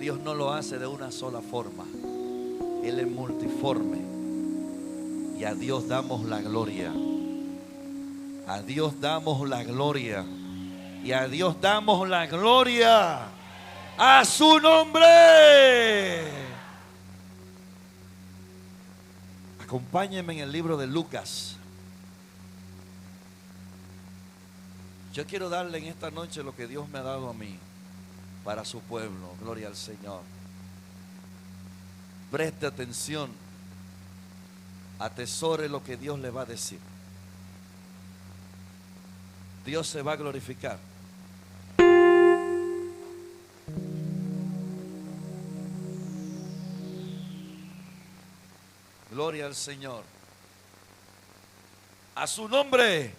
Dios no lo hace de una sola forma. Él es multiforme. Y a Dios damos la gloria. A Dios damos la gloria. Y a Dios damos la gloria. A su nombre. Acompáñenme en el libro de Lucas. Yo quiero darle en esta noche lo que Dios me ha dado a mí para su pueblo. Gloria al Señor. Preste atención. Atesore lo que Dios le va a decir. Dios se va a glorificar. Gloria al Señor. A su nombre.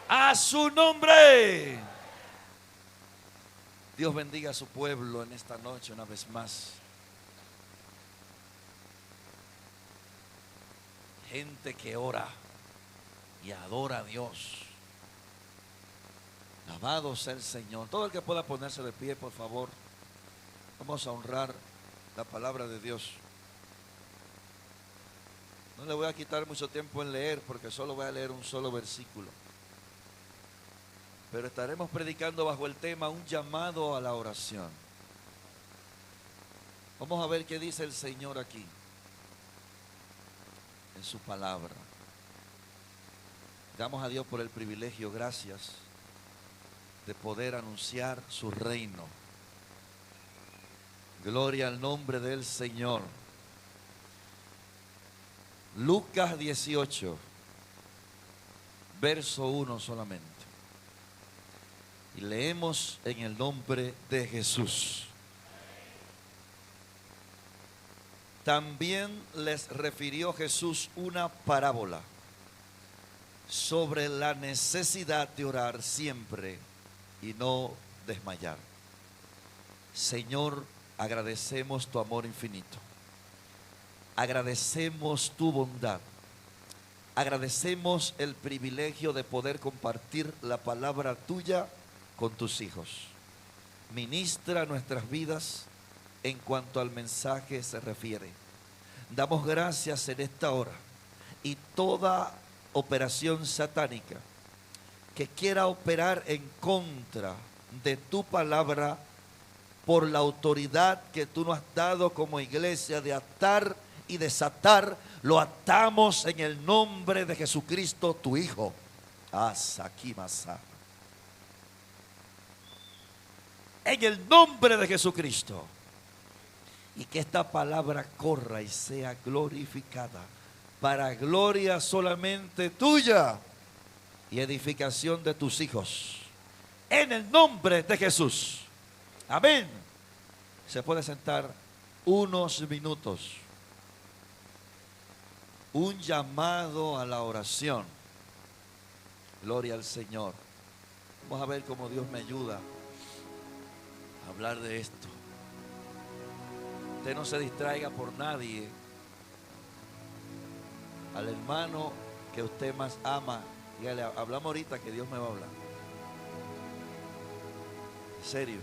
A su nombre. Dios bendiga a su pueblo en esta noche una vez más. Gente que ora y adora a Dios. Alabado sea el Señor. Todo el que pueda ponerse de pie, por favor. Vamos a honrar la palabra de Dios. No le voy a quitar mucho tiempo en leer, porque solo voy a leer un solo versículo. Pero estaremos predicando bajo el tema un llamado a la oración. Vamos a ver qué dice el Señor aquí, en su palabra. Damos a Dios por el privilegio, gracias, de poder anunciar su reino. Gloria al nombre del Señor. Lucas 18, verso 1 solamente. Y leemos en el nombre de Jesús. También les refirió Jesús una parábola sobre la necesidad de orar siempre y no desmayar. Señor, agradecemos tu amor infinito. Agradecemos tu bondad. Agradecemos el privilegio de poder compartir la palabra tuya con tus hijos. Ministra nuestras vidas en cuanto al mensaje se refiere. Damos gracias en esta hora, y toda operación satánica que quiera operar en contra de tu palabra, por la autoridad que tú nos has dado como iglesia de atar y desatar, lo atamos en el nombre de Jesucristo, tu Hijo. Asakimasa. En el nombre de Jesucristo. Y que esta palabra corra y sea glorificada para gloria solamente tuya y edificación de tus hijos. En el nombre de Jesús. Amén. Se puede sentar unos minutos. Un llamado a la oración. Gloria al Señor. Vamos a ver cómo Dios me ayuda a hablar de esto. Usted no se distraiga por nadie. Al hermano que usted más ama, dígale, hablamos ahorita que Dios me va a hablar. En serio.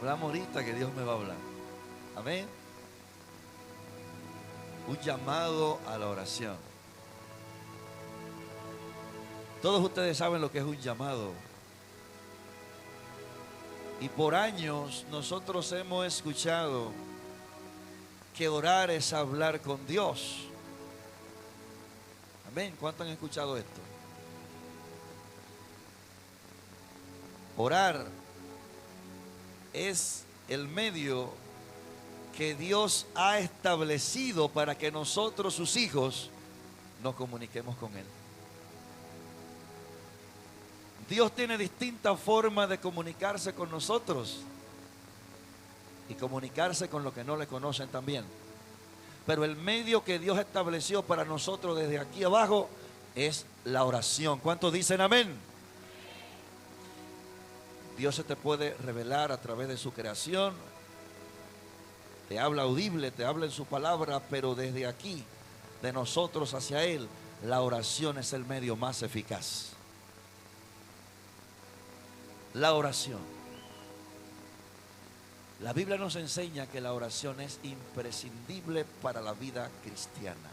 Hablamos ahorita que Dios me va a hablar. Amén. Un llamado a la oración. Todos ustedes saben lo que es un llamado. Y por años nosotros hemos escuchado que orar es hablar con Dios. Amén. ¿Cuántos han escuchado esto? Orar es el medio que Dios ha establecido para que nosotros, sus hijos, nos comuniquemos con Él. Dios tiene distintas formas de comunicarse con nosotros y comunicarse con los que no le conocen también. Pero el medio que Dios estableció para nosotros desde aquí abajo es la oración. ¿Cuántos dicen amén? Dios se te puede revelar a través de su creación. Te habla audible, te habla en su palabra, pero desde aquí, de nosotros hacia Él, la oración es el medio más eficaz. La oración. La Biblia nos enseña que la oración es imprescindible para la vida cristiana.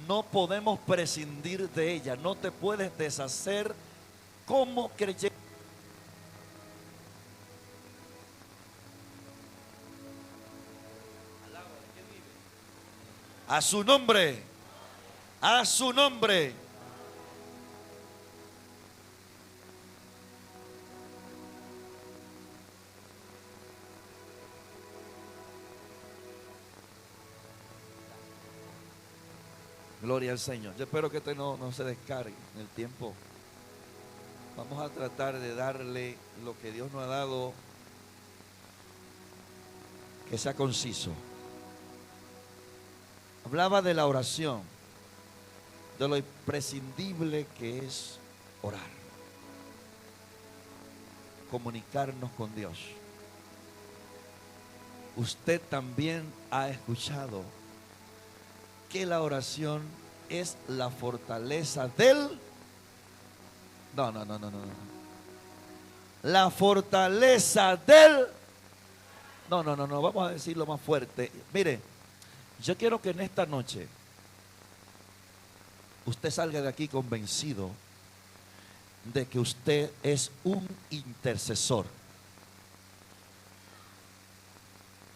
No podemos prescindir de ella, no te puedes deshacer como creyente. A su nombre, a su nombre. Gloria al Señor. Yo espero que este no se descargue en el tiempo. Vamos a tratar de darle lo que Dios nos ha dado, que sea conciso. Hablaba de la oración, de lo imprescindible que es orar, comunicarnos con Dios. Usted también ha escuchado que la oración es la fortaleza del... No. La fortaleza del... No, vamos a decirlo más fuerte. Mire, yo quiero que en esta noche usted salga de aquí convencido de que usted es un intercesor.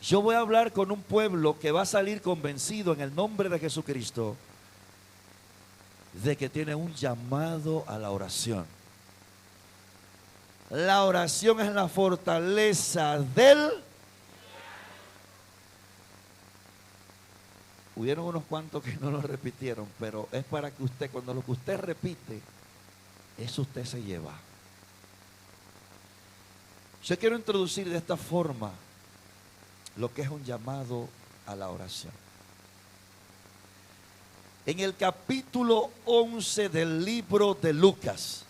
Yo voy a hablar con un pueblo que va a salir convencido en el nombre de Jesucristo de que tiene un llamado a la oración. La oración es la fortaleza del... Hubieron unos cuantos que no lo repitieron, pero es para que usted, cuando lo que usted repite, eso usted se lleva. Yo quiero introducir de esta forma lo que es un llamado a la oración. En el capítulo 11 del libro de Lucas,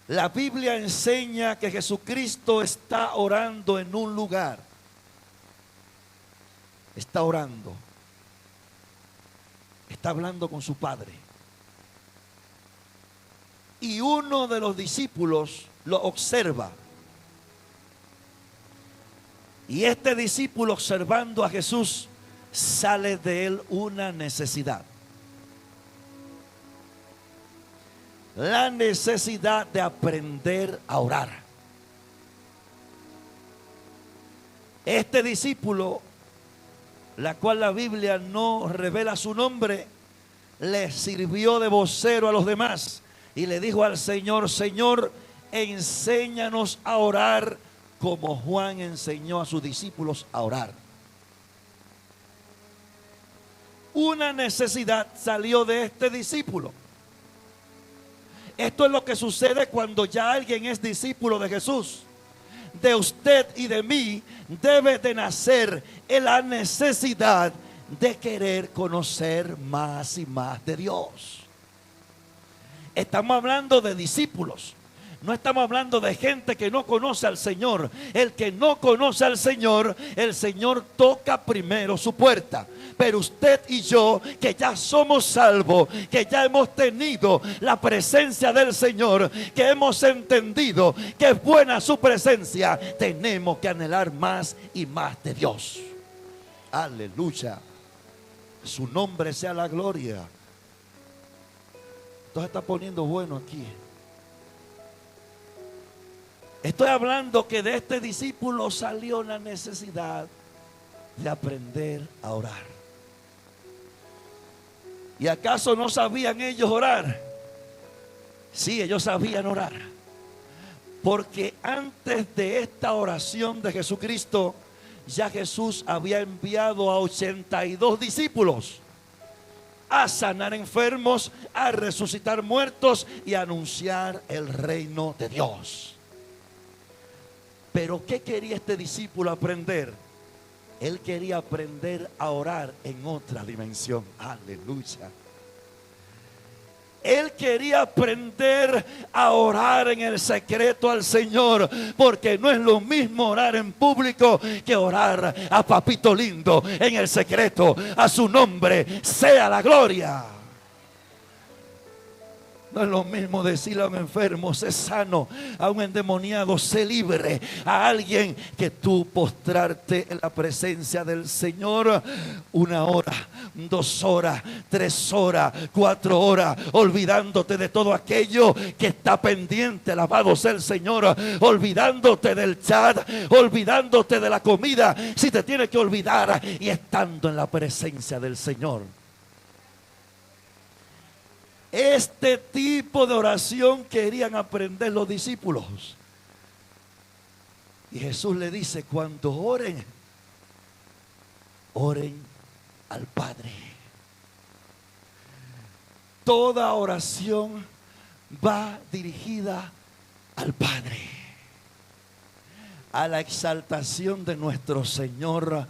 la Biblia enseña que Jesucristo está orando en un lugar. Está orando. Está hablando con su Padre. Y uno de los discípulos lo observa. Y este discípulo, observando a Jesús, sale de él una necesidad. La necesidad de aprender a orar. Este discípulo, la cual la Biblia no revela su nombre, le sirvió de vocero a los demás y le dijo al Señor: Señor, enséñanos a orar como Juan enseñó a sus discípulos a orar. Una necesidad salió de este discípulo. Esto es lo que sucede cuando ya alguien es discípulo de Jesús. De usted y de mí debe de nacer en la necesidad de querer conocer más y más de Dios. Estamos hablando de discípulos. No estamos hablando de gente que no conoce al Señor. El que no conoce al Señor, el Señor toca primero su puerta. Pero usted y yo, que ya somos salvos, que ya hemos tenido la presencia del Señor, que hemos entendido que es buena su presencia, tenemos que anhelar más y más de Dios. Aleluya. Su nombre sea la gloria. Esto se está poniendo bueno aquí. Estoy hablando que de este discípulo salió la necesidad de aprender a orar. ¿Y acaso no sabían ellos orar? Sí, ellos sabían orar. Porque antes de esta oración de Jesucristo, ya Jesús había enviado a 82 discípulos a sanar enfermos, a resucitar muertos y a anunciar el reino de Dios. Pero ¿qué quería este discípulo aprender? Él quería aprender a orar en otra dimensión. Aleluya. Él quería aprender a orar en el secreto al Señor, porque no es lo mismo orar en público que orar a papito lindo en el secreto. A su nombre sea la gloria. No es lo mismo decirle a un enfermo, sé sano, a un endemoniado, sé libre, a alguien que tú postrarte en la presencia del Señor 1 hora, 2 horas, 3 horas, 4 horas, olvidándote de todo aquello que está pendiente, alabado sea el Señor, olvidándote del chat, olvidándote de la comida, si te tienes que olvidar, y estando en la presencia del Señor. Este tipo de oración querían aprender los discípulos. Y Jesús le dice, cuando oren, oren al Padre. Toda oración va dirigida al Padre, a la exaltación de nuestro Señor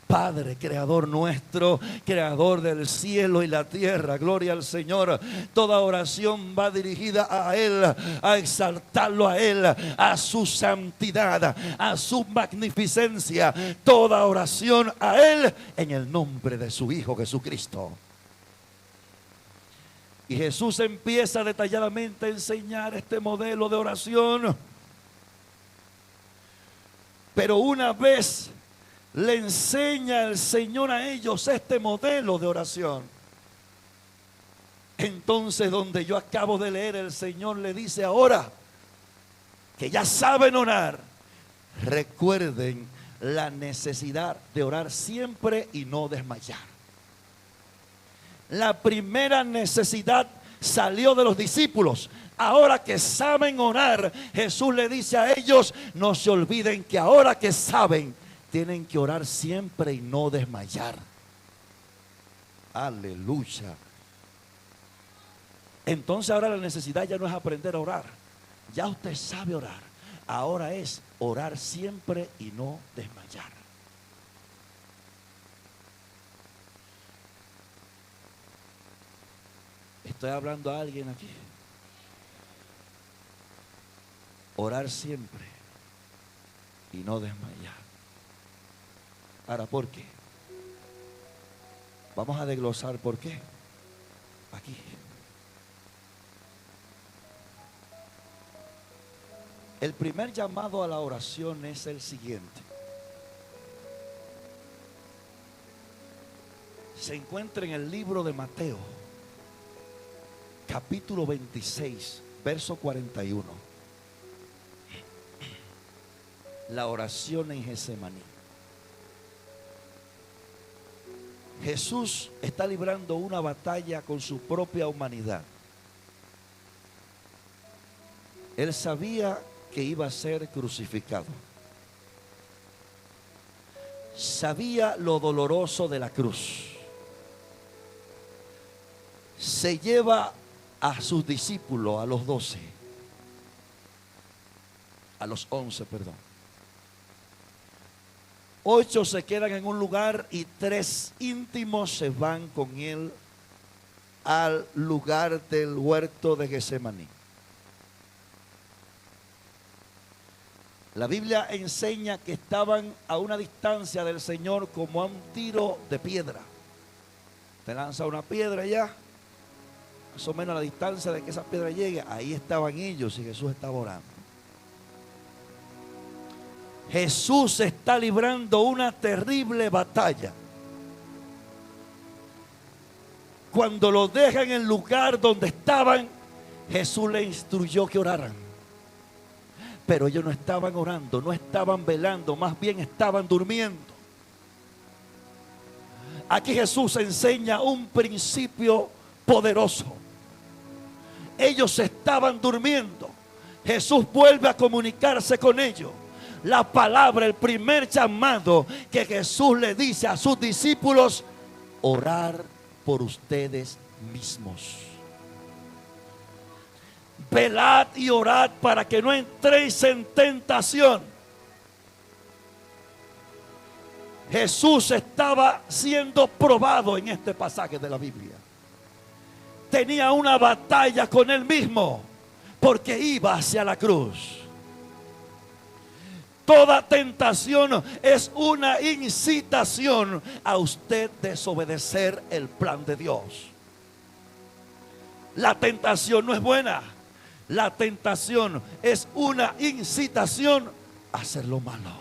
Padre, creador nuestro, creador del cielo y la tierra. Gloria al Señor. Toda oración va dirigida a Él, a exaltarlo a Él, a su santidad, a su magnificencia. Toda oración a Él en el nombre de su Hijo Jesucristo. Y Jesús empieza detalladamente a enseñar este modelo de oración. Pero una vez le enseña el Señor a ellos este modelo de oración, entonces donde yo acabo de leer, el Señor le dice, ahora que ya saben orar, recuerden la necesidad de orar siempre y no desmayar. La primera necesidad salió de los discípulos. Ahora que saben orar, Jesús le dice a ellos, no se olviden que ahora que saben, tienen que orar siempre y no desmayar. Aleluya. Entonces ahora la necesidad ya no es aprender a orar. Ya usted sabe orar. Ahora es orar siempre y no desmayar. ¿Estoy hablando a alguien aquí? Orar siempre y no desmayar. Ahora, ¿por qué? Vamos a desglosar por qué. Aquí. El primer llamado a la oración es el siguiente. Se encuentra en el libro de Mateo, capítulo 26, verso 41. La oración en Getsemaní. Jesús está librando una batalla con su propia humanidad. Él sabía que iba a ser crucificado. Sabía lo doloroso de la cruz. Se lleva a sus discípulos, a los 12, a los 11, perdón. 8 se quedan en un lugar y 3 íntimos se van con él al lugar del huerto de Getsemaní. La Biblia enseña que estaban a una distancia del Señor como a un tiro de piedra. Te lanza una piedra ya, más o menos a la distancia de que esa piedra llegue, ahí estaban ellos y Jesús estaba orando. Jesús está librando una terrible batalla. Cuando lo dejan en el lugar donde estaban, Jesús les instruyó que oraran. Pero ellos no estaban orando, no estaban velando, más bien estaban durmiendo. Aquí Jesús enseña un principio poderoso. Ellos estaban durmiendo. Jesús vuelve a comunicarse con ellos. La palabra, el primer llamado que Jesús le dice a sus discípulos: orar por ustedes mismos. Velad y orad para que no entréis en tentación. Jesús estaba siendo probado en este pasaje de la Biblia. Tenía una batalla con él mismo porque iba hacia la cruz. Toda tentación es una incitación a usted desobedecer el plan de Dios. La tentación no es buena. La tentación es una incitación a hacer lo malo,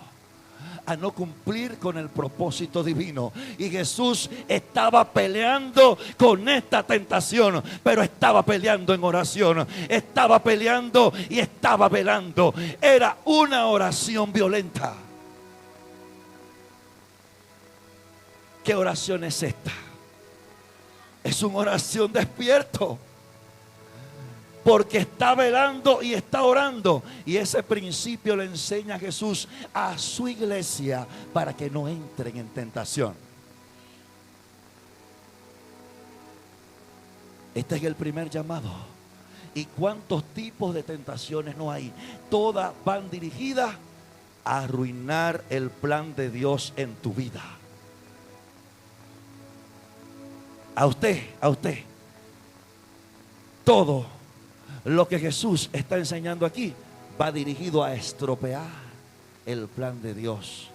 a no cumplir con el propósito divino. Y Jesús estaba peleando con esta tentación, pero estaba peleando en oración, estaba peleando y estaba velando. Era una oración violenta. ¿Qué oración es esta? Es una oración despierto, porque está velando y está orando. Y ese principio le enseña Jesús a su iglesia para que no entren en tentación. Este es el primer llamado. ¿Y cuántos tipos de tentaciones no hay? Todas van dirigidas a arruinar el plan de Dios en tu vida. A usted. Todo lo que Jesús está enseñando aquí va dirigido a estropear el plan de Dios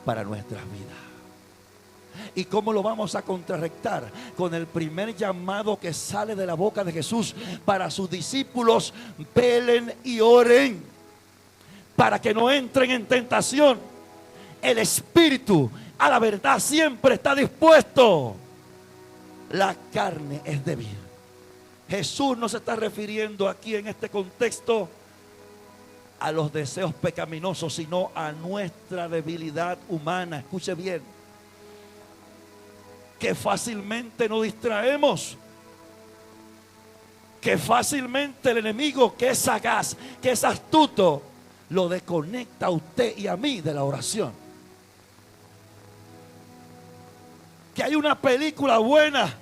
para nuestras vidas. ¿Y cómo lo vamos a contrarrestar? Con el primer llamado que sale de la boca de Jesús para sus discípulos: velen y oren para que no entren en tentación. El espíritu a la verdad siempre está dispuesto. La carne es débil. Jesús no se está refiriendo aquí en este contexto a los deseos pecaminosos, sino a nuestra debilidad humana. Escuche bien, que fácilmente nos distraemos, que fácilmente el enemigo, que es sagaz, que es astuto, lo desconecta a usted y a mí de la oración. Que hay una película buena,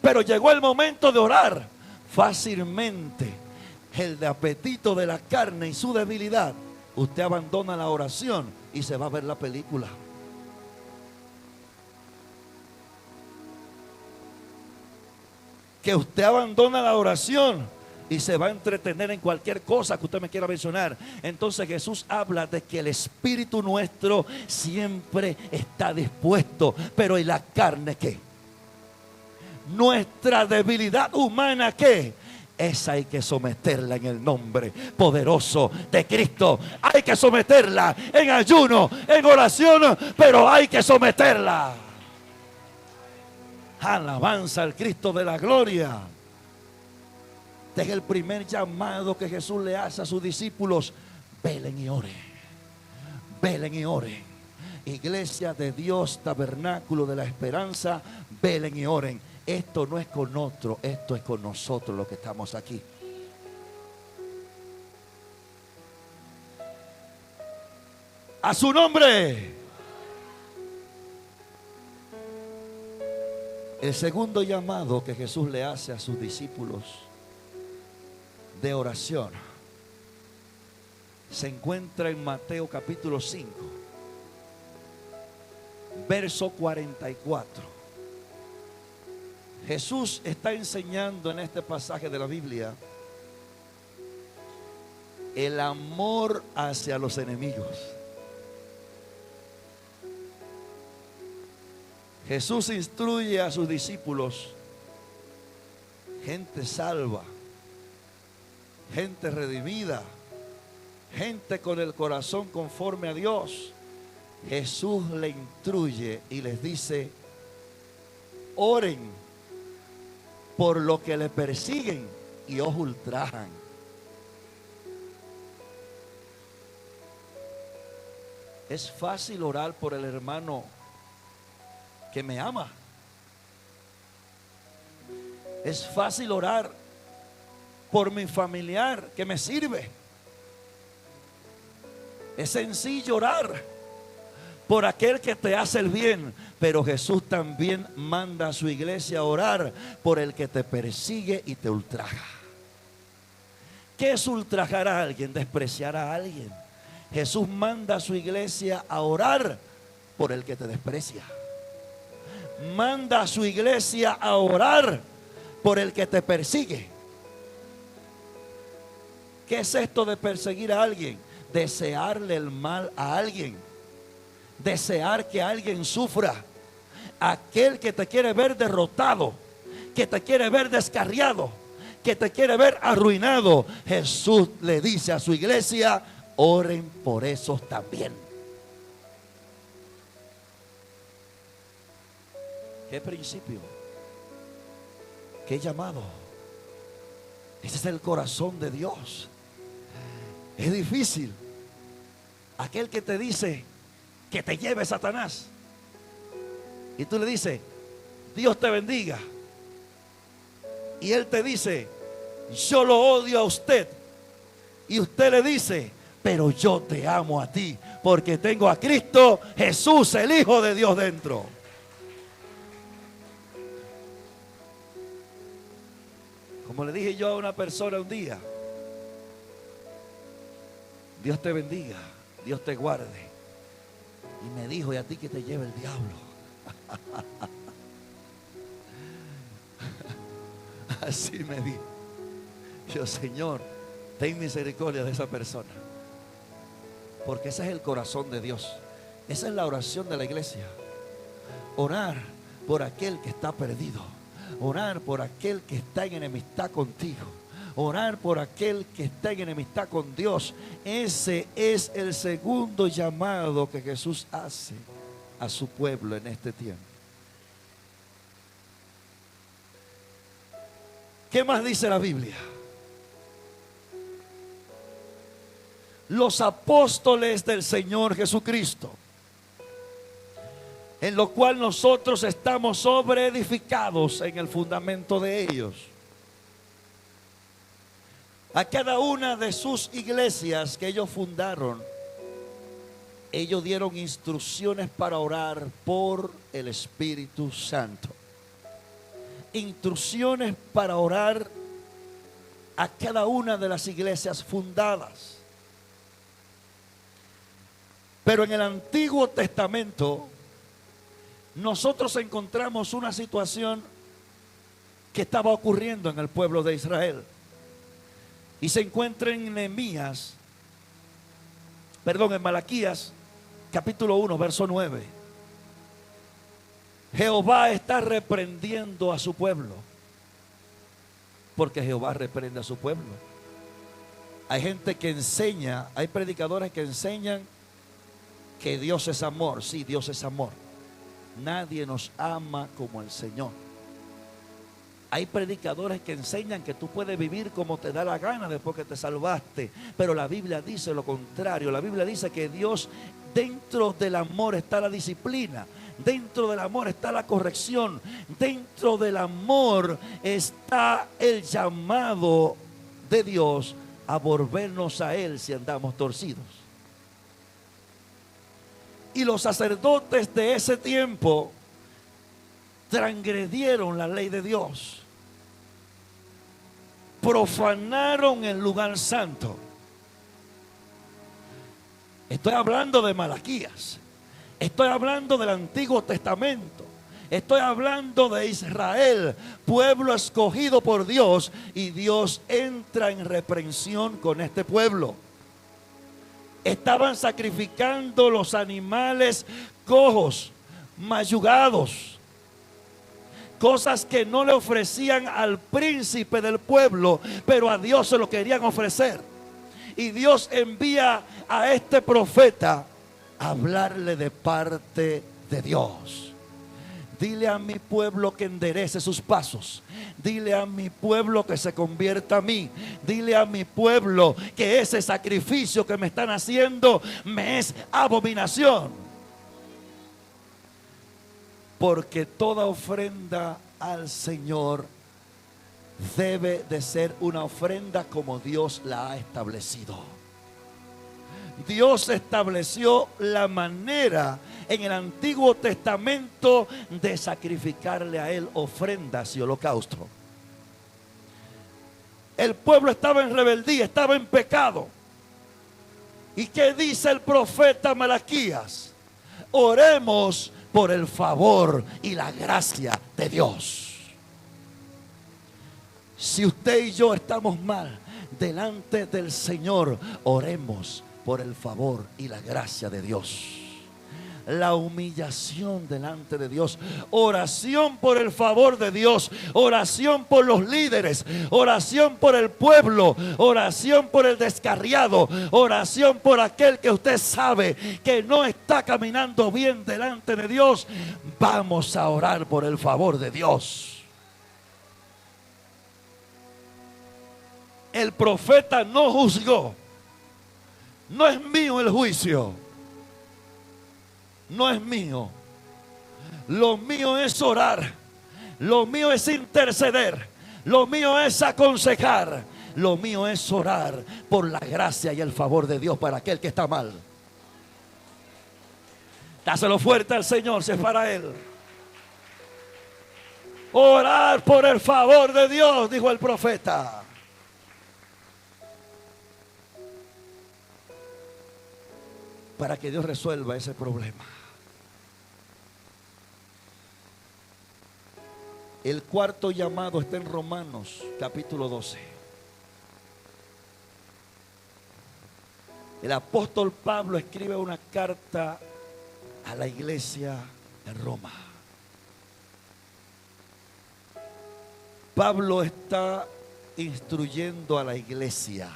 pero llegó el momento de orar. Fácilmente el de apetito de la carne y su debilidad, usted abandona la oración y se va a ver la película. Que usted abandona la oración y se va a entretener en cualquier cosa que usted me quiera mencionar. Entonces Jesús habla de que el espíritu nuestro siempre está dispuesto, pero ¿y la carne qué? Nuestra debilidad humana, ¿qué? Esa hay que someterla en el nombre poderoso de Cristo. Hay que someterla en ayuno, en oración, pero hay que someterla. Alabanza al Cristo de la gloria. Este es el primer llamado que Jesús le hace a sus discípulos: velen y oren. Velen y oren. Iglesia de Dios, Tabernáculo de la Esperanza, velen y oren. Esto no es con otro, esto es con nosotros los que estamos aquí. A su nombre. El segundo llamado que Jesús le hace a sus discípulos de oración se encuentra en Mateo capítulo 5, verso 44. Jesús está enseñando en este pasaje de la Biblia el amor hacia los enemigos. Jesús instruye a sus discípulos, gente salva, gente redimida, gente con el corazón conforme a Dios. Jesús le instruye y les dice: oren por lo que le persiguen y os ultrajan. Es fácil orar por el hermano que me ama. Es fácil orar por mi familiar que me sirve. Es sencillo orar por aquel que te hace el bien, pero Jesús también manda a su iglesia a orar por el que te persigue y te ultraja. ¿Qué es ultrajar a alguien? Despreciar a alguien. Jesús manda a su iglesia a orar por el que te desprecia. Manda a su iglesia a orar por el que te persigue. ¿Qué es esto de perseguir a alguien? Desearle el mal a alguien. Desear que alguien sufra. Aquel que te quiere ver derrotado, que te quiere ver descarriado, que te quiere ver arruinado. Jesús le dice a su iglesia: oren por esos también. ¿Qué principio? ¿Qué llamado? Ese es el corazón de Dios. Es difícil. Aquel que te dice que te lleve Satanás y tú le dices: Dios te bendiga, y él te dice: yo lo odio a usted, y usted le dice: pero yo te amo a ti, porque tengo a Cristo Jesús, el Hijo de Dios, dentro. Como le dije yo a una persona un día: Dios te bendiga, Dios te guarde. Y me dijo: ¿y a ti que te lleva el diablo? Así me dijo. Yo: Señor, ten misericordia de esa persona. Porque ese es el corazón de Dios. Esa es la oración de la iglesia. Orar por aquel que está perdido. Orar por aquel que está en enemistad contigo. Orar por aquel que está en enemistad con Dios. Ese es el segundo llamado que Jesús hace a su pueblo en este tiempo. ¿Qué más dice la Biblia? Los apóstoles del Señor Jesucristo, en lo cual nosotros estamos sobreedificados en el fundamento de ellos. A cada una de sus iglesias que ellos fundaron, ellos dieron instrucciones para orar por el Espíritu Santo. Instrucciones para orar a cada una de las iglesias fundadas. Pero en el Antiguo Testamento nosotros encontramos una situación que estaba ocurriendo en el pueblo de Israel. Y se encuentra en en Malaquías capítulo 1, verso 9. Jehová está reprendiendo a su pueblo, porque Jehová reprende a su pueblo. Hay gente que enseña, hay predicadores que enseñan que Dios es amor. Sí, Dios es amor. Nadie nos ama como el Señor. Hay predicadores que enseñan que tú puedes vivir como te da la gana después que te salvaste, pero la Biblia dice lo contrario. La Biblia dice que Dios, dentro del amor está la disciplina, dentro del amor está la corrección, dentro del amor está el llamado de Dios a volvernos a Él si andamos torcidos. Y los sacerdotes de ese tiempo transgredieron la ley de Dios, profanaron el lugar santo. Estoy hablando de Malaquías, estoy hablando del Antiguo Testamento, estoy hablando de Israel, pueblo escogido por Dios, y Dios entra en reprensión con este pueblo. Estaban sacrificando los animales cojos, mayugados, cosas que no le ofrecían al príncipe del pueblo, pero a Dios se lo querían ofrecer. Y Dios envía a este profeta a hablarle de parte de Dios. Dile a mi pueblo que enderece sus pasos. Dile a mi pueblo que se convierta a mí. Dile a mi pueblo que ese sacrificio que me están haciendo me es abominación. Porque toda ofrenda al Señor debe de ser una ofrenda como Dios la ha establecido. Dios estableció la manera en el Antiguo Testamento de sacrificarle a Él ofrendas y holocausto. El pueblo estaba en rebeldía, estaba en pecado. ¿Y qué dice el profeta Malaquías? Oremos por el favor y la gracia de Dios. Si usted y yo estamos mal delante del Señor, oremos por el favor y la gracia de Dios. la humillación delante de Dios, oración por el favor de Dios, oración por los líderes, oración por el pueblo, oración por el descarriado, oración por aquel que usted sabe que no está caminando bien delante de Dios. Vamos a orar por el favor de Dios. El profeta no juzgó. No es mío el juicio. No es mío. Lo mío es orar. Lo mío es interceder. Lo mío es aconsejar. Lo mío es orar por la gracia y el favor de Dios para aquel que está mal. Dáselo fuerte al Señor, si es para Él. Orar por el favor de Dios, dijo el profeta. Para que Dios resuelva ese problema. El cuarto llamado está en Romanos capítulo 12. El apóstol Pablo escribe una carta a la iglesia de Roma. Pablo está instruyendo a la iglesia.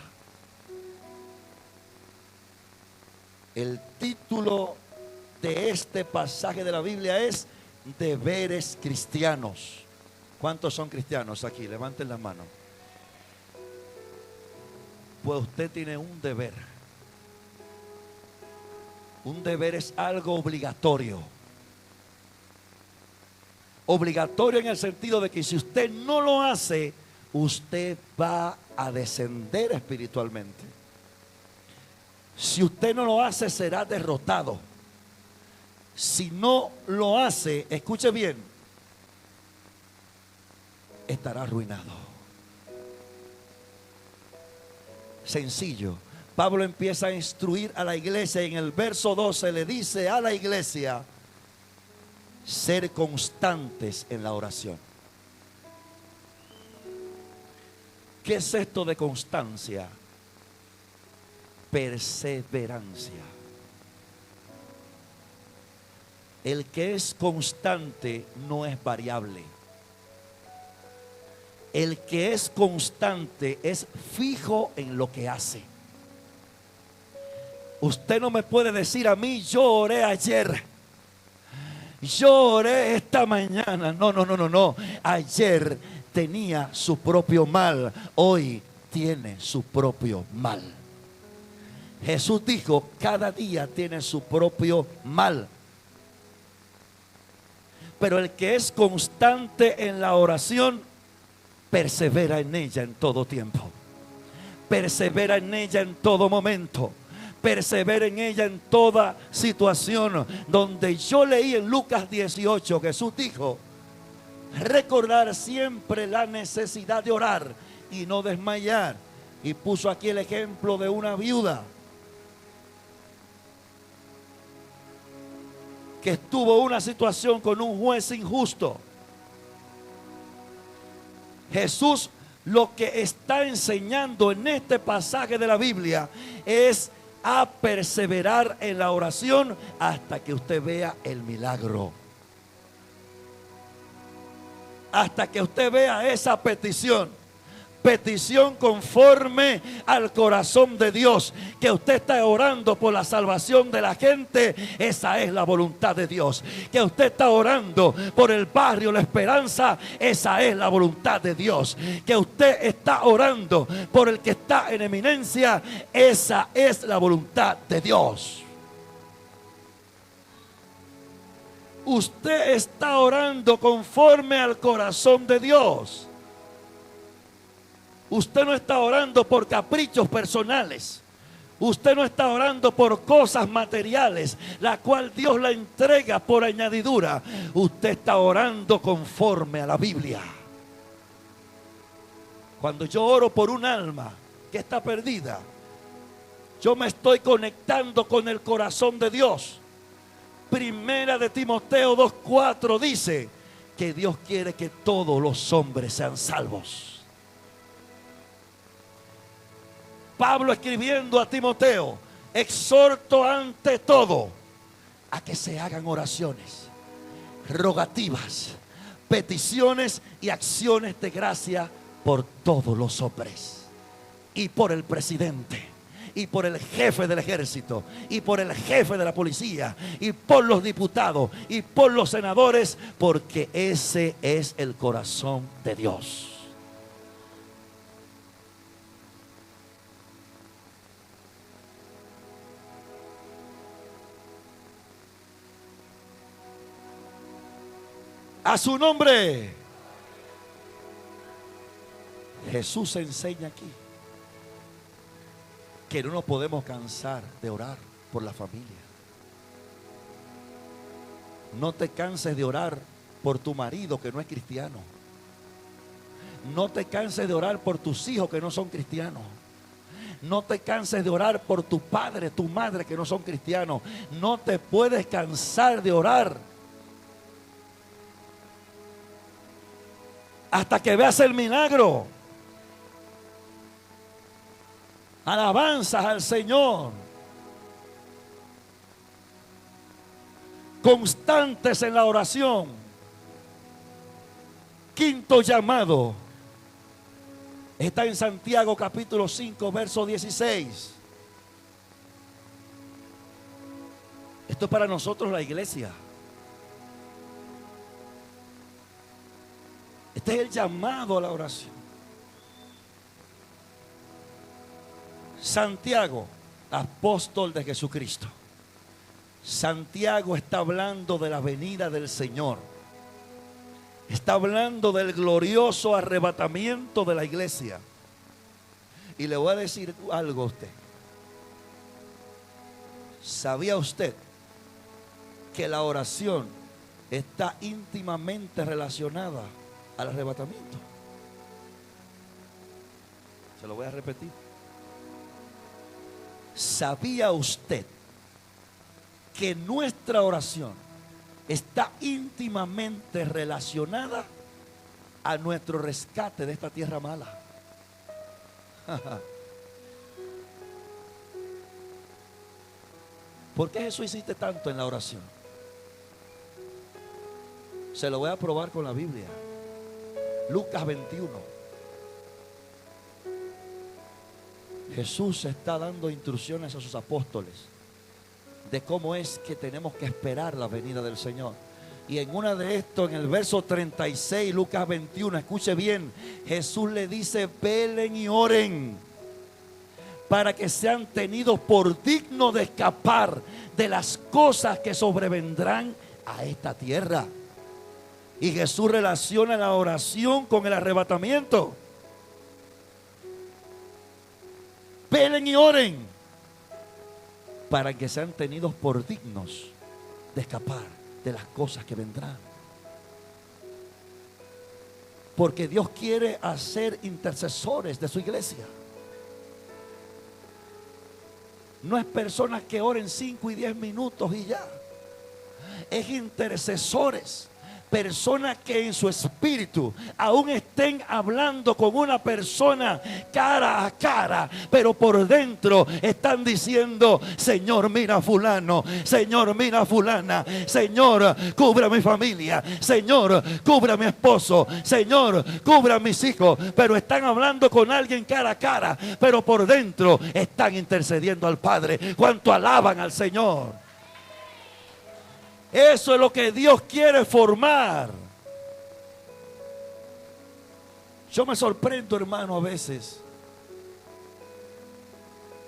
El título de este pasaje de la Biblia es Deberes cristianos. ¿Cuántos son cristianos aquí? Levanten la mano. Pues usted tiene un deber. Un deber es algo obligatorio. Obligatorio en el sentido de que si usted no lo hace, usted va a descender espiritualmente. Si usted no lo hace, será derrotado. Si no lo hace, escuche bien, estará arruinado. Sencillo. Pablo empieza a instruir a la iglesia y en el verso 12 le dice a la iglesia: ser constantes en la oración. ¿Qué es esto de constancia? Perseverancia. El que es constante no es variable. El que es constante es fijo en lo que hace. Usted no me puede decir a mí: yo oré ayer, yo oré esta mañana. No. Ayer tenía su propio mal, hoy tiene su propio mal. Jesús dijo: cada día tiene su propio mal. Pero el que es constante en la oración, persevera en ella en todo tiempo. Persevera en ella en todo momento. Persevera en ella en toda situación. Donde yo leí en Lucas 18, Jesús dijo: recordar siempre la necesidad de orar y no desmayar. Y puso aquí el ejemplo de una viuda que estuvo en una situación con un juez injusto. Jesús lo que está enseñando en este pasaje de la Biblia es a perseverar en la oración hasta que usted vea el milagro. Hasta que usted vea esa petición. Petición conforme al corazón de Dios. Que usted está orando por la salvación de la gente, esa es la voluntad de Dios. Que usted está orando por el barrio La Esperanza, esa es la voluntad de Dios. Que usted está orando por el que está en eminencia, esa es la voluntad de Dios. Usted está orando conforme al corazón de Dios. Usted no está orando por caprichos personales. Usted no está orando por cosas materiales, la cual Dios la entrega por añadidura. Usted está orando conforme a la Biblia. Cuando yo oro por un alma que está perdida, yo me estoy conectando con el corazón de Dios. Primera de Timoteo 2:4 dice que Dios quiere que todos los hombres sean salvos. Pablo escribiendo a Timoteo: exhorto ante todo a que se hagan oraciones, rogativas, peticiones y acciones de gracia por todos los hombres, y por el presidente, y por el jefe del ejército, y por el jefe de la policía, y por los diputados, y por los senadores, porque ese es el corazón de Dios. A su nombre. Jesús enseña aquí que no nos podemos cansar de orar por la familia. No te canses de orar por tu marido que no es cristiano. No te canses de orar por tus hijos que no son cristianos. No te canses de orar por tu padre, tu madre que no son cristianos. No te puedes cansar de orar hasta que veas el milagro. Alabanzas al Señor. Constantes en la oración. Quinto llamado está en Santiago capítulo 5 verso 16. Esto es para nosotros, la iglesia. Este es el llamado a la oración. Santiago, apóstol de Jesucristo. Santiago está hablando de la venida del Señor. Está hablando del glorioso arrebatamiento de la iglesia. Y le voy a decir algo a usted. ¿Sabía usted que la oración está íntimamente relacionada al arrebatamiento? Se lo voy a repetir. ¿Sabía usted que nuestra oración está íntimamente relacionada a nuestro rescate de esta tierra mala? ¿Por qué Jesús insiste tanto en la oración? Se lo voy a probar con la Biblia. Lucas 21. Jesús está dando instrucciones a sus apóstoles de cómo es que tenemos que esperar la venida del Señor. Y en una de estos, en el verso 36, Lucas 21, escuche bien, Jesús le dice: velen y oren para que sean tenidos por dignos de escapar de las cosas que sobrevendrán a esta tierra. Y Jesús relaciona la oración con el arrebatamiento. Velen y oren para que sean tenidos por dignos de escapar de las cosas que vendrán. Porque Dios quiere hacer intercesores de su iglesia. No es personas que oren 5 y 10 minutos y ya. Es intercesores. Personas que en su espíritu aún estén hablando con una persona cara a cara, pero por dentro están diciendo: Señor, mira a fulano, Señor, mira a fulana, Señor, cubre a mi familia, Señor, cubre a mi esposo, Señor, cubre a mis hijos. Pero están hablando con alguien cara a cara, pero por dentro están intercediendo al Padre. ¿Cuánto alaban al Señor? Eso es lo que Dios quiere formar. Yo me sorprendo, hermano, a veces.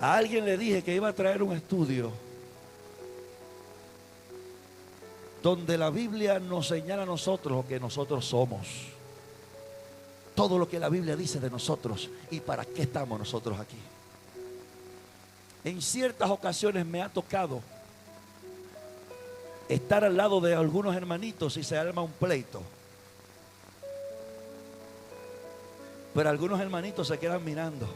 A alguien le dije que iba a traer un estudio donde la Biblia nos señala a nosotros lo que nosotros somos. Todo lo que la Biblia dice de nosotros y para qué estamos nosotros aquí. En ciertas ocasiones me ha tocado estar al lado de algunos hermanitos y se arma un pleito. Pero algunos hermanitos se quedan mirando.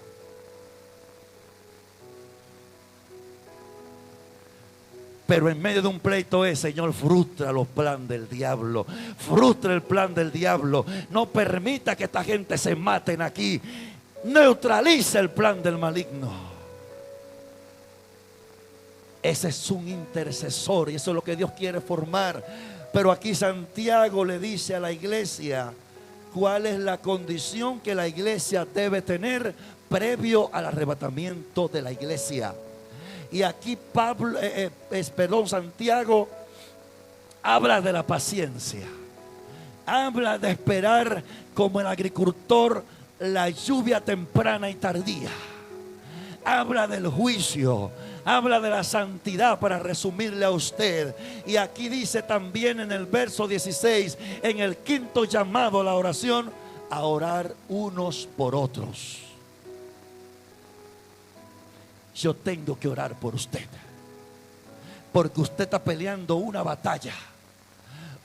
Pero en medio de un pleito es: Señor, frustra los planes del diablo. Frustra el plan del diablo. No permita que esta gente se maten aquí. Neutraliza el plan del maligno. Ese es un intercesor y eso es lo que Dios quiere formar. Pero aquí Santiago le dice a la iglesia cuál es la condición que la iglesia debe tener previo al arrebatamiento de la iglesia. Y aquí Santiago habla de la paciencia. Habla de esperar como el agricultor la lluvia temprana y tardía. Habla del juicio. Habla de la santidad, para resumirle a usted. Y aquí dice también en el verso 16, en el quinto llamado a la oración, a orar unos por otros. Yo tengo que orar por usted, porque usted está peleando una batalla.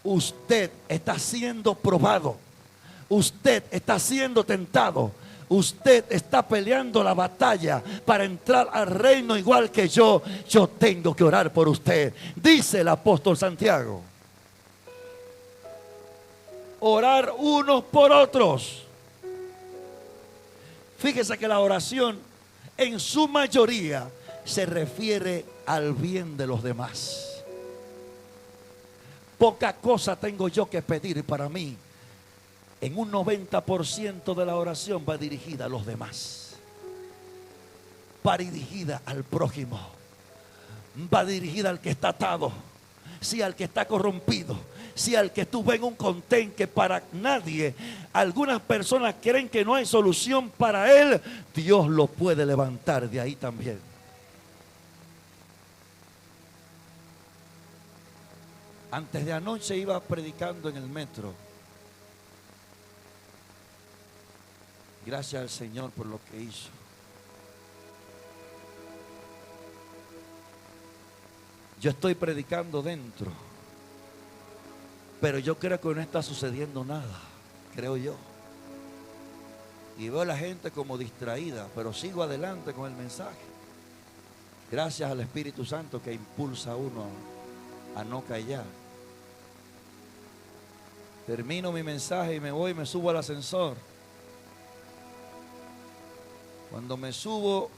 Usted está siendo probado. Usted está siendo tentado. Usted está peleando la batalla para entrar al reino igual que yo. Yo tengo que orar por usted. Dice el apóstol Santiago. Orar unos por otros. Fíjese que la oración en su mayoría se refiere al bien de los demás. Poca cosa tengo yo que pedir para mí. En un 90% de la oración va dirigida a los demás. Va dirigida al prójimo. Va dirigida al que está atado. Sí, al que está corrompido. Sí, al que estuvo en un contén que para nadie, algunas personas creen que no hay solución para él. Dios lo puede levantar de ahí también. Antes de anoche iba predicando en el metro. Gracias al Señor por lo que hizo. Yo estoy predicando dentro, pero yo creo que no está sucediendo nada, creo yo. Y veo a la gente como distraída, pero sigo adelante con el mensaje. Gracias al Espíritu Santo que impulsa a uno a no callar. Termino mi mensaje y me voy y me subo al ascensor. Cuando me subo,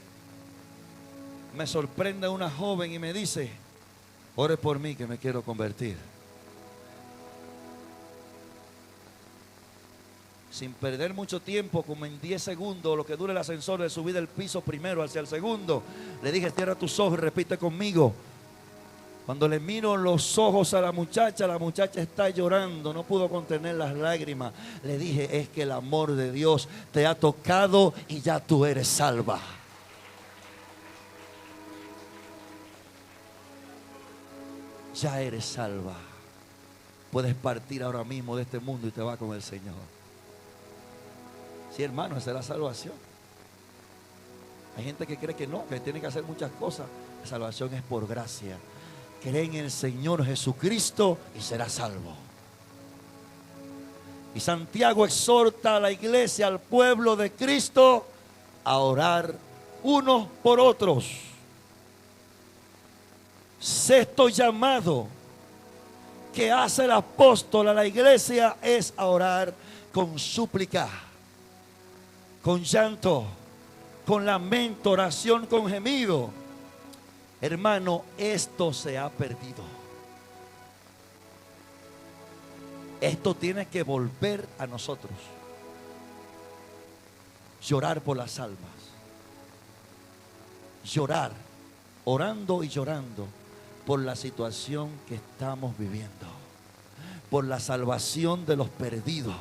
me sorprende una joven y me dice: ore por mí que me quiero convertir. Sin perder mucho tiempo, como en 10 segundos, lo que dura el ascensor, de subir del piso primero hacia el segundo, le dije: cierra tus ojos y repite conmigo. Cuando le miro los ojos a la muchacha está llorando, no pudo contener las lágrimas. Le dije: es que el amor de Dios te ha tocado y ya tú eres salva. Ya eres salva. Puedes partir ahora mismo de este mundo y te vas con el Señor. Sí, hermano, esa es la salvación. Hay gente que cree que no, que tiene que hacer muchas cosas. La salvación es por gracia. Cree en el Señor Jesucristo y será salvo. Y Santiago exhorta a la iglesia, al pueblo de Cristo, a orar unos por otros. Sexto llamado que hace el apóstol a la iglesia es a orar con súplica, con llanto, con lamento, oración con gemido. Hermano, esto se ha perdido. Esto tiene que volver a nosotros. Llorar por las almas. Llorar, orando y llorando por la situación que estamos viviendo, por la salvación de los perdidos.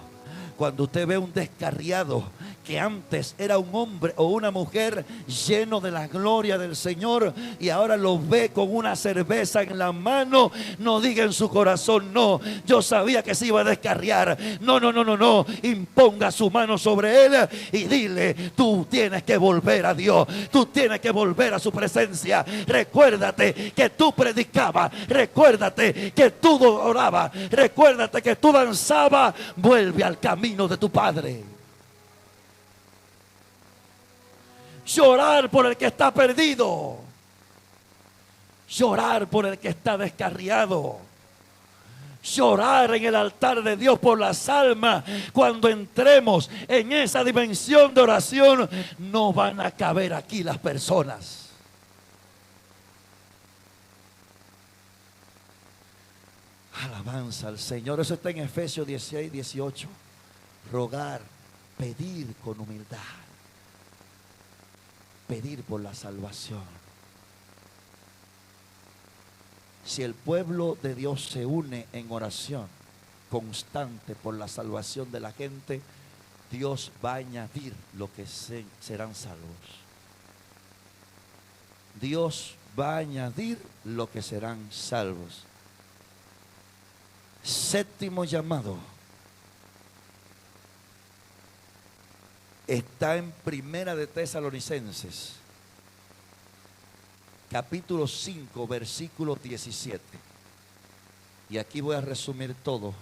Cuando usted ve un descarriado que antes era un hombre o una mujer lleno de la gloria del Señor y ahora lo ve con una cerveza en la mano, no diga en su corazón: no, yo sabía que se iba a descarriar. No, imponga su mano sobre él y dile: tú tienes que volver a Dios, tú tienes que volver a su presencia. Recuérdate que tú predicabas, recuérdate que tú orabas, recuérdate que tú danzabas. Vuelve al camino de tu Padre. Llorar por el que está perdido. Llorar por el que está descarriado. Llorar en el altar de Dios por las almas. Cuando entremos en esa dimensión de oración, no van a caber aquí las personas. Alabanza al Señor. Eso está en Efesios 16, 18. Rogar, pedir con humildad. Pedir por la salvación. Si el pueblo de Dios se une en oración constante por la salvación de la gente, Dios va a añadir lo que serán salvos. Dios va a añadir lo que serán salvos. Séptimo llamado está en Primera de Tesalonicenses, capítulo 5, versículo 17. Y aquí voy a resumir todo.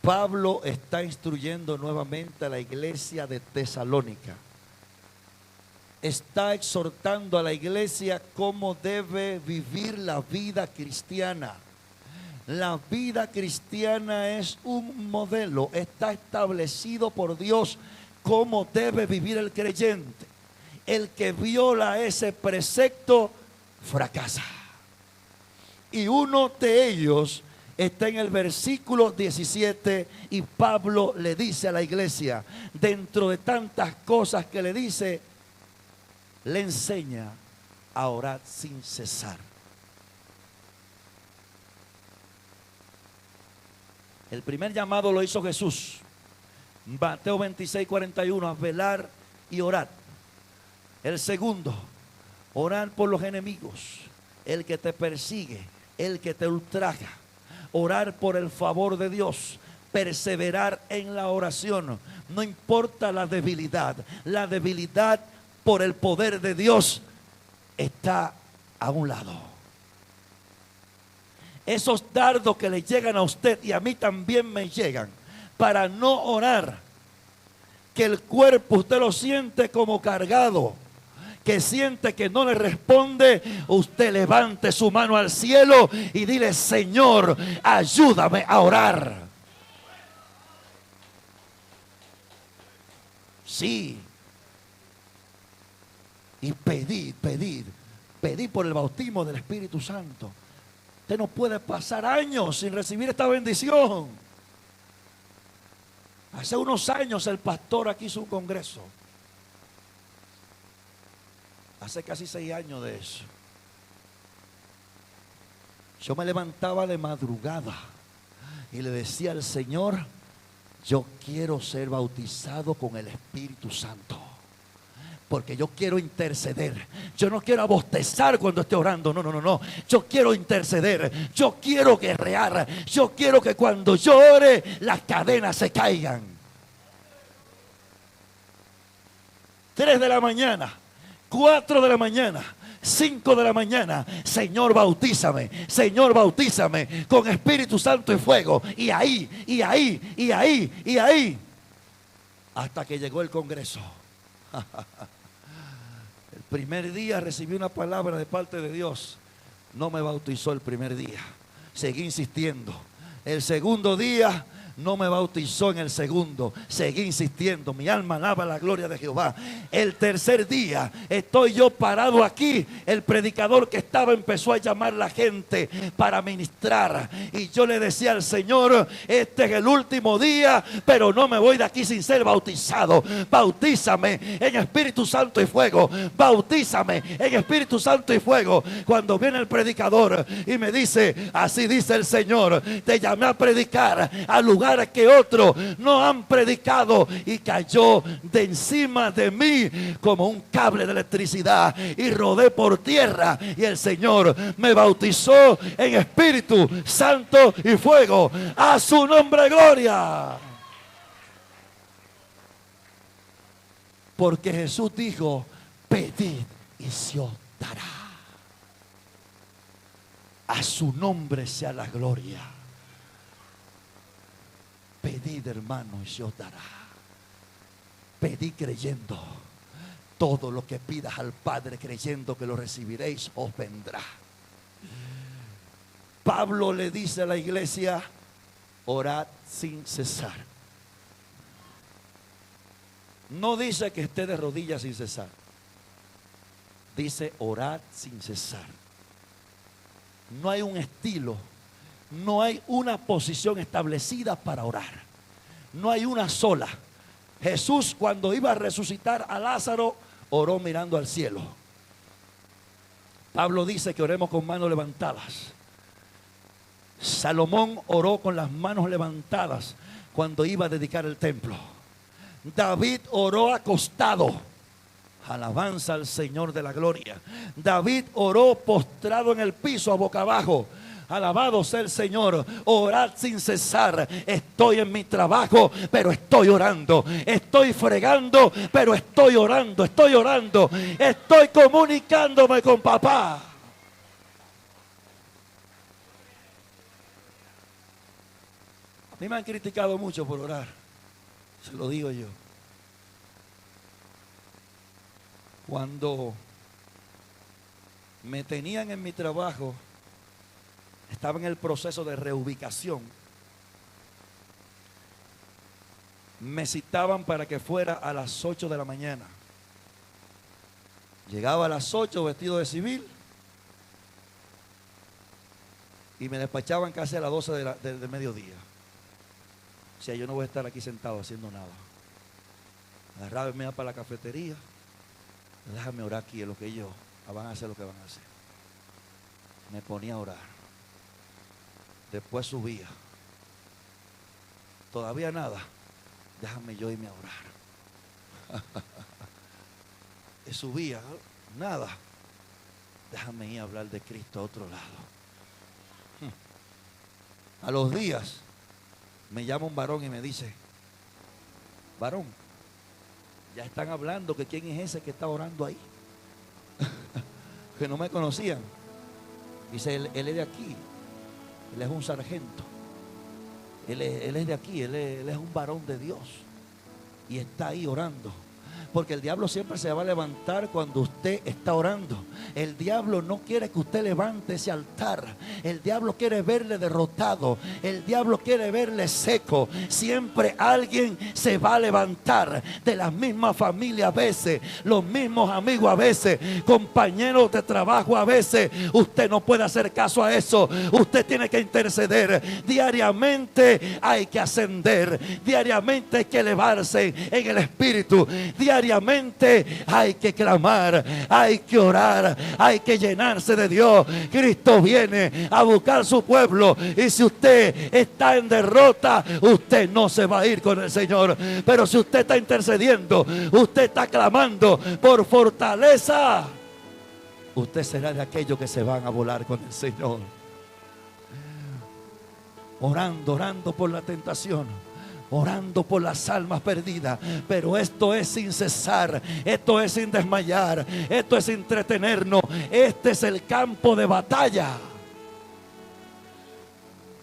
Pablo está instruyendo nuevamente a la iglesia de Tesalónica. Está exhortando a la iglesia cómo debe vivir la vida cristiana. La vida cristiana es un modelo, está establecido por Dios cómo debe vivir el creyente. El que viola ese precepto fracasa. Y uno de ellos está en el versículo 17 y Pablo le dice a la iglesia, dentro de tantas cosas que le dice, le enseña a orar sin cesar. El primer llamado lo hizo Jesús. Mateo 26, 41, a velar y orar. El segundo, orar por los enemigos, el que te persigue, el que te ultraja. Orar por el favor de Dios, perseverar en la oración. No importa la debilidad por el poder de Dios está a un lado. Esos dardos que le llegan a usted y a mí también me llegan, para no orar, que el cuerpo usted lo siente como cargado, que siente que no le responde, usted levante su mano al cielo y dile, Señor, ayúdame a orar. Sí. Y pedid por el bautismo del Espíritu Santo. Usted no puede pasar años sin recibir esta bendición. Hace unos años el pastor aquí hizo un congreso. Hace casi 6 años de eso. Yo me levantaba de madrugada y le decía al Señor, yo quiero ser bautizado con el Espíritu Santo. Porque yo quiero interceder. Yo no quiero bostezar cuando esté orando. No. Yo quiero interceder. Yo quiero guerrear. Yo quiero que cuando yo ore las cadenas se caigan. 3 de la mañana, 4 de la mañana, 5 de la mañana, Señor, bautízame con Espíritu Santo y fuego. Y ahí, hasta que llegó el congreso. El primer día recibí una palabra de parte de Dios. No me bautizó el primer día. Seguí insistiendo. El segundo día no me bautizó en el segundo. Seguí insistiendo. Mi alma alaba la gloria de Jehová. El tercer día estoy yo parado aquí. El predicador que estaba empezó a llamar a la gente para ministrar. Y yo le decía al Señor, este es el último día, pero no me voy de aquí sin ser bautizado. Bautízame en Espíritu Santo y fuego. Bautízame en Espíritu Santo y fuego. Cuando viene el predicador y me dice, así dice el Señor, te llamé a predicar al lugar que otros no han predicado, y cayó de encima de mí como un cable de electricidad y rodé por tierra, y el Señor me bautizó en Espíritu Santo y fuego. A su nombre gloria. Porque Jesús dijo, pedid y se os dará. A su nombre sea la gloria. Pedid, hermano, y se os dará. Pedid creyendo. Todo lo que pidas al Padre creyendo que lo recibiréis, os vendrá. Pablo le dice a la iglesia, orad sin cesar. No dice que esté de rodillas sin cesar. Dice orad sin cesar. No hay un estilo, no hay una posición establecida para orar. No hay una sola. Jesús, cuando iba a resucitar a Lázaro, oró mirando al cielo. Pablo dice que oremos con manos levantadas. Salomón oró con las manos levantadas cuando iba a dedicar el templo. David oró acostado. Alabanza al Señor de la gloria. David oró postrado en el piso a boca abajo. Alabado sea el Señor. Orad sin cesar. Estoy en mi trabajo, pero estoy orando. Estoy fregando, pero estoy orando. Estoy orando. Estoy comunicándome con papá. A mí me han criticado mucho por orar. Se lo digo yo. Cuando me tenían en mi trabajo, estaba en el proceso de reubicación. Me citaban para que fuera a las 8 de la mañana. Llegaba a las 8 vestido de civil y me despachaban casi a las 12 del mediodía. O sea, yo no voy a estar aquí sentado haciendo nada. Agarraba y me iba para la cafetería. Déjame orar aquí en lo que ellos van a hacer lo que van a hacer. Me ponía a orar. Después subía. Todavía nada. Déjame yo irme a orar. Y subía. Nada. Déjame ir a hablar de Cristo a otro lado. A los días me llama un varón y me dice: varón, ya están hablando que quién es ese que está orando ahí. Que no me conocían. Dice, él es de aquí. Él es un sargento. Él es de aquí. Él es un varón de Dios. Y está ahí orando. Porque el diablo siempre se va a levantar cuando usted está orando. El diablo no quiere que usted levante ese altar. El diablo quiere verle derrotado. El diablo quiere verle seco. Siempre alguien se va a levantar. De la misma familia a veces. Los mismos amigos a veces. Compañeros de trabajo a veces. Usted no puede hacer caso a eso. Usted tiene que interceder. Diariamente hay que ascender. Diariamente hay que elevarse en el espíritu. Diariamente hay que clamar, hay que orar, hay que llenarse de Dios. Cristo viene a buscar su pueblo, y si usted está en derrota, usted no se va a ir con el Señor. Pero si usted está intercediendo, usted está clamando por fortaleza, usted será de aquellos que se van a volar con el Señor. Orando por la tentación, orando por las almas perdidas. Pero esto es sin cesar, esto es sin desmayar, esto es entretenernos. Este es el campo de batalla.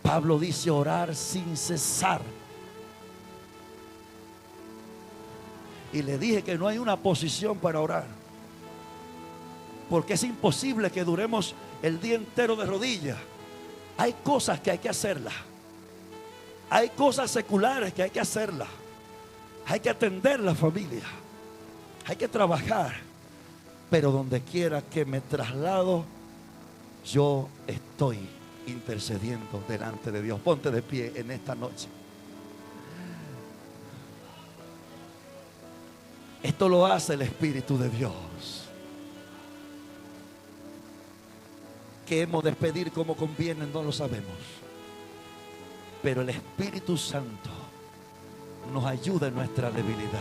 Pablo dice orar sin cesar. Y le dije que no hay una posición para orar, porque es imposible que duremos el día entero de rodillas. Hay cosas que hay que hacerlas. Hay cosas seculares que hay que hacerlas. Hay que atender la familia. Hay que trabajar. Pero donde quiera que me traslado, yo estoy intercediendo delante de Dios. Ponte de pie en esta noche. Esto lo hace el Espíritu de Dios. ¿Qué hemos de pedir como conviene? No lo sabemos. Pero el Espíritu Santo nos ayuda en nuestra debilidad.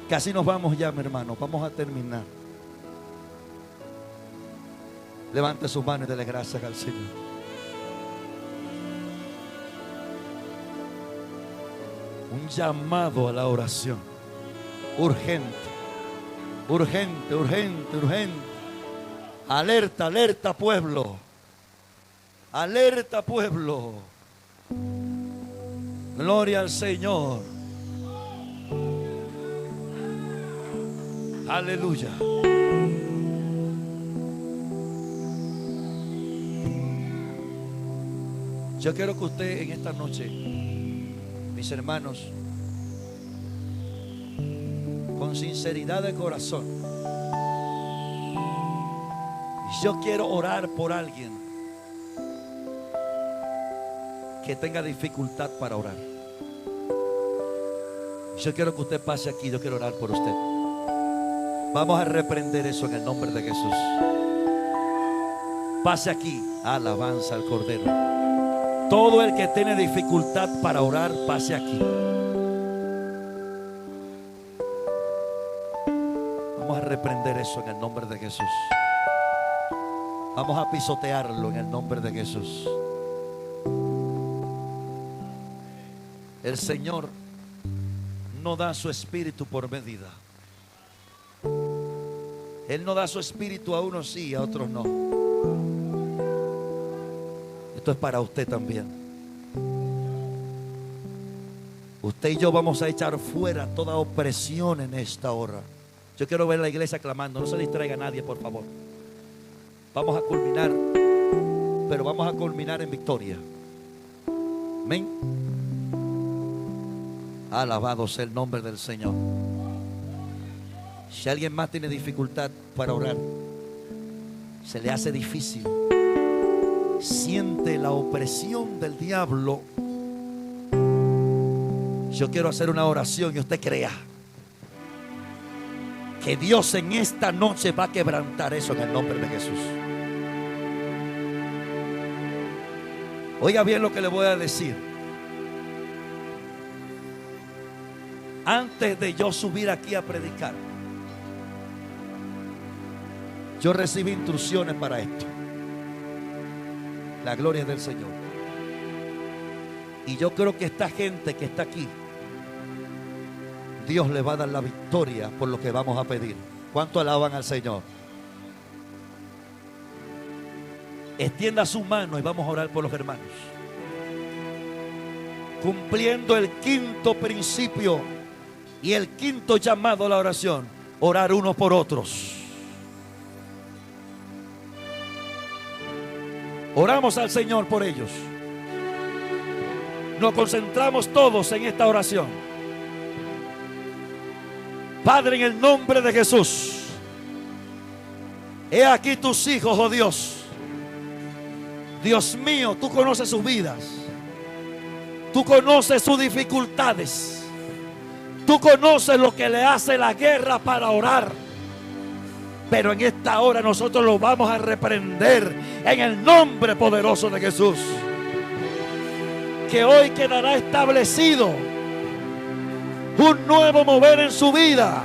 Casi nos vamos ya, mi hermano. Vamos a terminar. Levante sus manos y dele gracias al Señor. Un llamado a la oración. Urgente. Urgente, urgente, urgente. Alerta, alerta, pueblo. Alerta, pueblo. Gloria al Señor. Aleluya. Yo quiero que usted en esta noche, mis hermanos, con sinceridad de corazón, Yo quiero orar por alguien que tenga dificultad para orar. Yo quiero que usted pase aquí. Yo quiero orar por usted. Vamos a reprender eso en el nombre de Jesús. Pase aquí. Alabanza al Cordero. Todo el que tiene dificultad para orar, pase aquí. Vamos a reprender eso en el nombre de Jesús. Vamos a pisotearlo en el nombre de Jesús. El Señor no da su espíritu por medida. Él no da su espíritu a unos sí y a otros no. Esto es para usted también. Usted y yo vamos a echar fuera toda opresión en esta hora. Yo quiero ver la iglesia clamando. No se distraiga nadie, por favor. Vamos a culminar, pero vamos a culminar en victoria. Amén. Alabado sea el nombre del Señor. Si alguien más tiene dificultad para orar, se le hace difícil, siente la opresión del diablo, yo quiero hacer una oración y usted crea que Dios en esta noche va a quebrantar eso en el nombre de Jesús. Oiga bien lo que le voy a decir. Antes de yo subir aquí a predicar, yo recibí instrucciones para esto. La gloria es del Señor. Y yo creo que esta gente que está aquí, Dios le va a dar la victoria por lo que vamos a pedir. ¿Cuánto alaban al Señor? Extienda su mano y vamos a orar por los hermanos. Cumpliendo el quinto principio y el quinto llamado a la oración: orar unos por otros. Oramos al Señor por ellos. Nos concentramos todos en esta oración. Padre, en el nombre de Jesús, he aquí tus hijos, oh Dios. Dios mío, tú conoces sus vidas. Tú conoces sus dificultades. Tú conoces lo que le hace la guerra para orar. Pero en esta hora nosotros lo vamos a reprender en el nombre poderoso de Jesús. Que hoy quedará establecido un nuevo mover en su vida.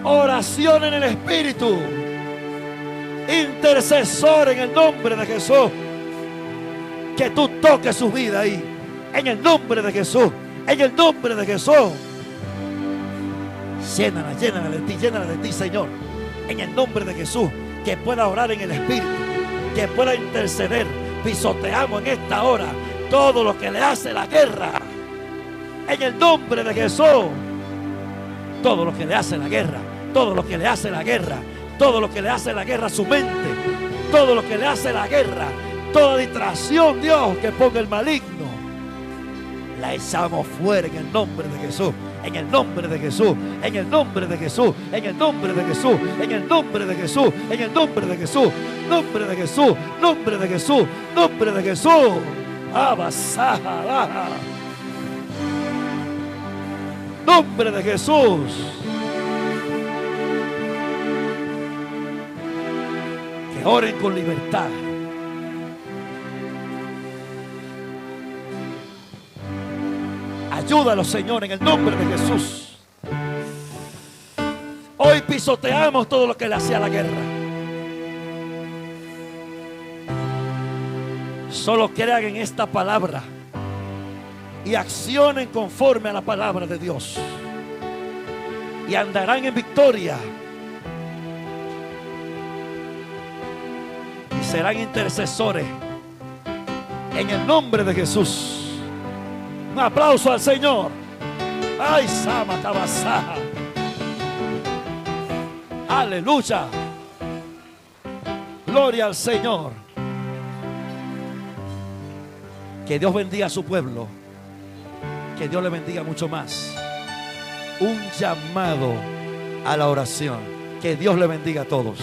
Oración en el Espíritu. Intercesor en el nombre de Jesús. Que tú toques su vida ahí. En el nombre de Jesús. En el nombre de Jesús. Llénala de ti, Señor. En el nombre de Jesús. Que pueda orar en el Espíritu. Que pueda interceder. Pisoteamos en esta hora todo lo que le hace la guerra. En el nombre de Jesús. Todo lo que le hace la guerra. Todo lo que le hace la guerra. Todo lo que le hace la guerra a su mente. Todo lo que le hace la guerra. Toda distracción, Dios, que ponga el maligno, la echamos fuera en el nombre de Jesús. En el nombre de Jesús. En el nombre de Jesús. En el nombre de Jesús. En el nombre de Jesús. En el nombre de Jesús. Nombre de Jesús. Nombre de Jesús. Nombre de Jesús. Abasaja. Nombre de Jesús. Que oren con libertad. Ayúdalo, Señor, en el nombre de Jesús. Hoy pisoteamos todo lo que le hacía la guerra. Solo crean en esta palabra y accionen conforme a la palabra de Dios. Y andarán en victoria. Y serán intercesores en el nombre de Jesús. Un aplauso al Señor. Ay, Sama Tabasaja. Aleluya. Gloria al Señor. Que Dios bendiga a su pueblo. Que Dios le bendiga mucho más. Un llamado a la oración. Que Dios le bendiga a todos.